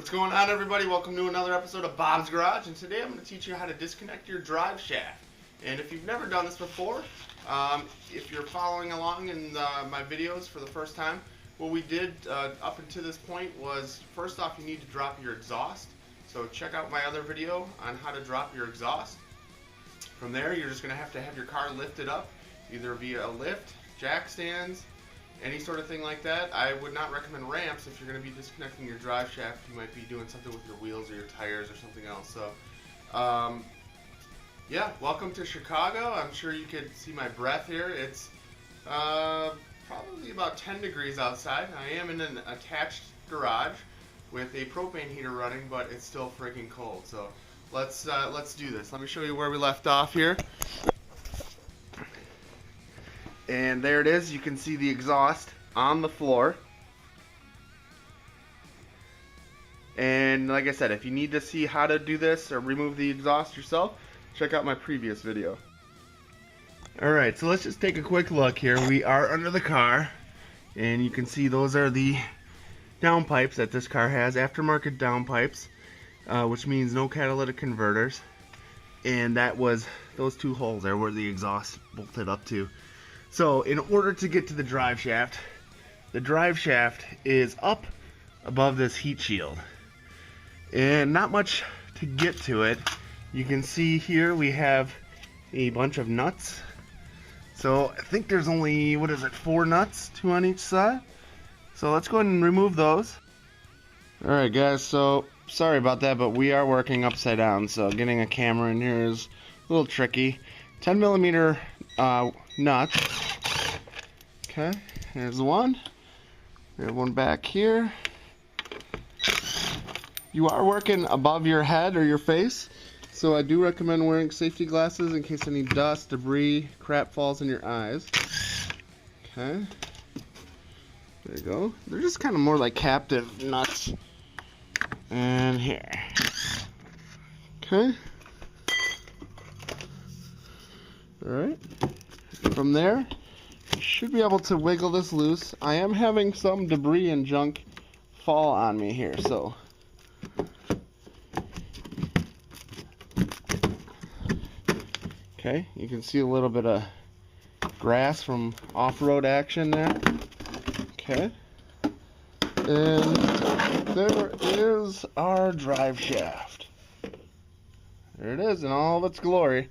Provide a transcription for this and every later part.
What's going on, everybody? Welcome to another episode of Bob's Garage, and today I'm going to teach you how to disconnect your drive shaft. And if you've never done this before, if you're following along in my videos for the first time, what we did up until this point was, first off, you need to drop your exhaust. So check out my other video on how to drop your exhaust. From there, you're just going to have your car lifted up, either via a lift, jack stands, any sort of thing like that. I would not recommend ramps if you're going to be disconnecting your drive shaft. You might be doing something with your wheels or your tires or something else. So, yeah, welcome to Chicago. I'm sure you could see my breath here. It's probably about 10 degrees outside. I am in an attached garage with a propane heater running, but it's still freaking cold. So let's do this. Let me show you where we left off here. And there it is. You can see the exhaust on the floor. And like I said, if you need to see how to do this or remove the exhaust yourself, check out my previous video. Alright, so let's just take a quick look here. We are under the car, and you can see those are the downpipes that this car has, aftermarket downpipes, which means no catalytic converters. And that was those two holes there where the exhaust bolted up to. So in order to get to the drive shaft is up above this heat shield, and not much to get to it. You can see here we have a bunch of nuts. So I think there's only, 4 nuts, 2 on each side. So let's go ahead and remove those. Alright guys, so sorry about that, but we are working upside down, so getting a camera in here is a little tricky. 10mm nuts. Okay, there's one. We have one back here. You are working above your head or your face, so I do recommend wearing safety glasses in case any dust, debris, crap falls in your eyes. Okay, there you go. They're just kind of more like captive nuts. And here. Okay. Alright. From there, you should be able to wiggle this loose. I am having some debris and junk fall on me here, so. Okay, you can see a little bit of grass from off-road action there. Okay. And there is our drive shaft. There it is in all of its glory.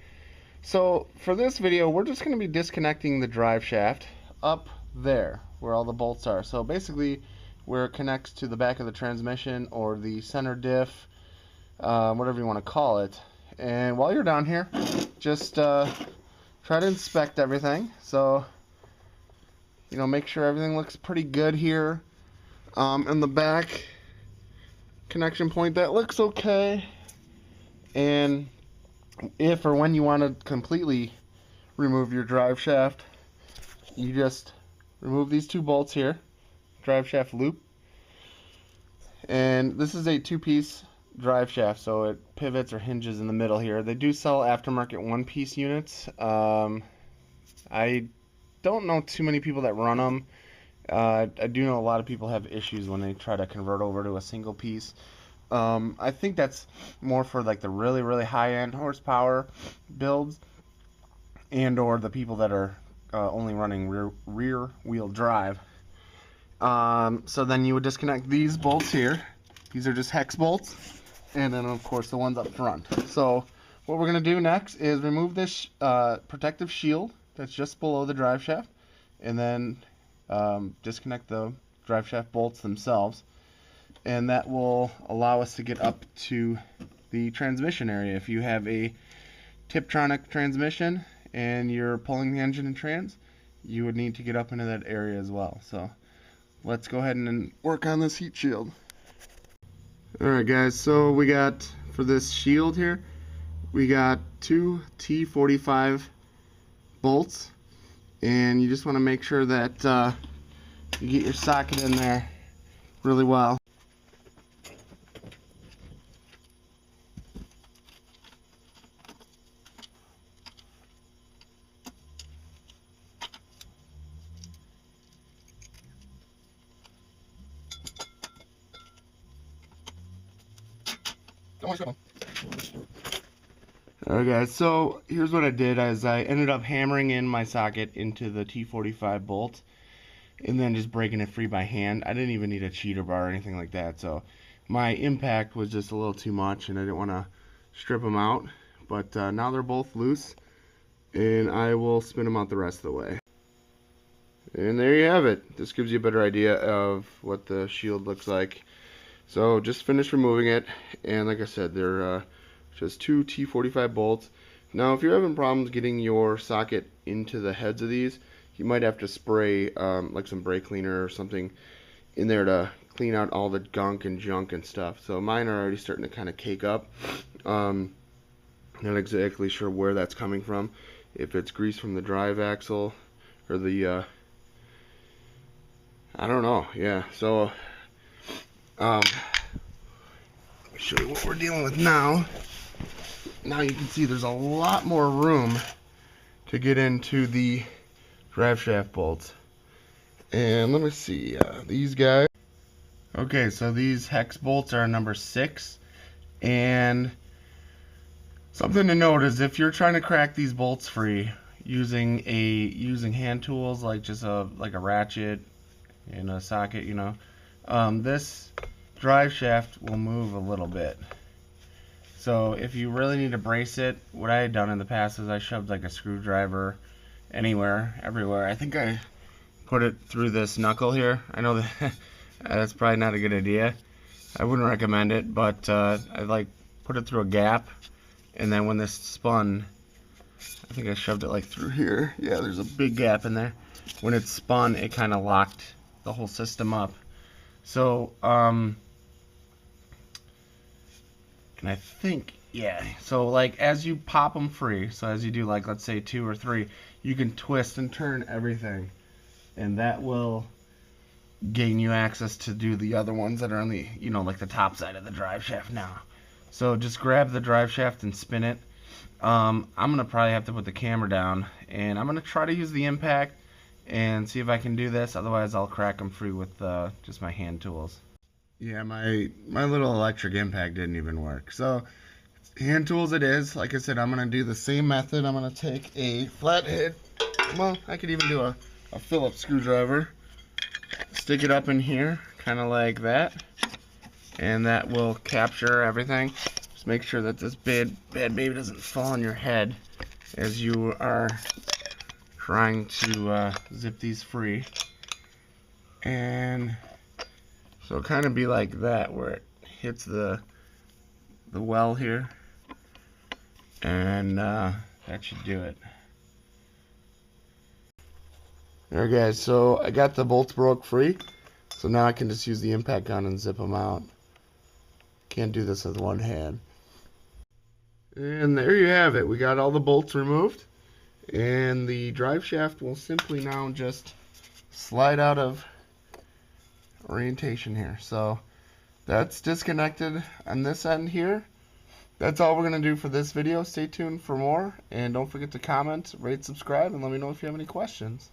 So for this video, we're just going to be disconnecting the drive shaft up there where all the bolts are. So basically where it connects to the back of the transmission or the center diff, whatever you want to call it. And while you're down here, just try to inspect everything. So, you know, make sure everything looks pretty good here. In the back connection point, that looks okay. And if or when you want to completely remove your drive shaft, you just remove these 2 bolts here, drive shaft loop. And this is a 2-piece drive shaft, so it pivots or hinges in the middle here. They do sell aftermarket 1-piece units. I don't know too many people that run them. I do know a lot of people have issues when they try to convert over to a single piece. I think that's more for like the really, really high-end horsepower builds, and or the people that are only running rear wheel drive. So then you would disconnect these bolts here. These are just hex bolts, and then of course the ones up front. So what we're going to do next is remove this protective shield that's just below the drive shaft, and then disconnect the drive shaft bolts themselves. And that will allow us to get up to the transmission area. If you have a Tiptronic transmission and you're pulling the engine and trans, you would need to get up into that area as well. So let's go ahead and work on this heat shield. Alright guys, so we got, for this shield here, we got 2 T45 bolts, and you just want to make sure that you get your socket in there really well. Alright guys, so here's what I did. As I ended up hammering in my socket into the T45 bolt and then just breaking it free by hand. I didn't even need a cheater bar or anything like that, so my impact was just a little too much and I didn't want to strip them out. But now they're both loose and I will spin them out the rest of the way. And there you have it. This gives you a better idea of what the shield looks like. So just finished removing it, and like I said, they're just two T45 bolts. Now if you're having problems getting your socket into the heads of these, you might have to spray like some brake cleaner or something in there to clean out all the gunk and junk and stuff. So mine are already starting to kind of cake up. Not exactly sure where that's coming from. If it's grease from the drive axle or the I don't know. Yeah, so let me show you what we're dealing with now. Now you can see there's a lot more room to get into the driveshaft bolts. And let me see, these guys. Okay, so these hex bolts are number 6. And something to note is if you're trying to crack these bolts free using hand tools like just a ratchet and a socket, you know, this drive shaft will move a little bit. So if you really need to brace it, what I had done in the past is I shoved like a screwdriver anywhere, everywhere. I think I put it through this knuckle here. I know that that's probably not a good idea. I wouldn't recommend it, but I like put it through a gap, and then when this spun, I think I shoved it like through here. Yeah, there's a big gap in there. When it spun, it kind of locked the whole system up. So, and I think, yeah, so like as you pop them free, so as you do like let's say 2 or 3, you can twist and turn everything, and that will gain you access to do the other ones that are on the, you know, like the top side of the drive shaft now. So just grab the drive shaft and spin it. I'm gonna probably have to put the camera down, and I'm gonna try to use the impact and see if I can do this. Otherwise I'll crack them free with just my hand tools. Yeah, my little electric impact didn't even work. So hand tools it is. Like I said, I'm gonna do the same method. I'm gonna take a flathead, well, I could even do a Phillips screwdriver, stick it up in here kind of like that, and that will capture everything. Just make sure that this bad baby doesn't fall on your head as you are trying to zip these free. And so kind of be like that, where it hits the well here, and that should do it. Alright guys, so I got the bolts broke free, so now I can just use the impact gun and zip them out. Can't do this with one hand. And there you have it. We got all the bolts removed, and the drive shaft will simply now just slide out of orientation here. So that's disconnected on this end here. That's all we're going to do for this video. Stay tuned for more, and don't forget to comment, rate, subscribe, and let me know if you have any questions.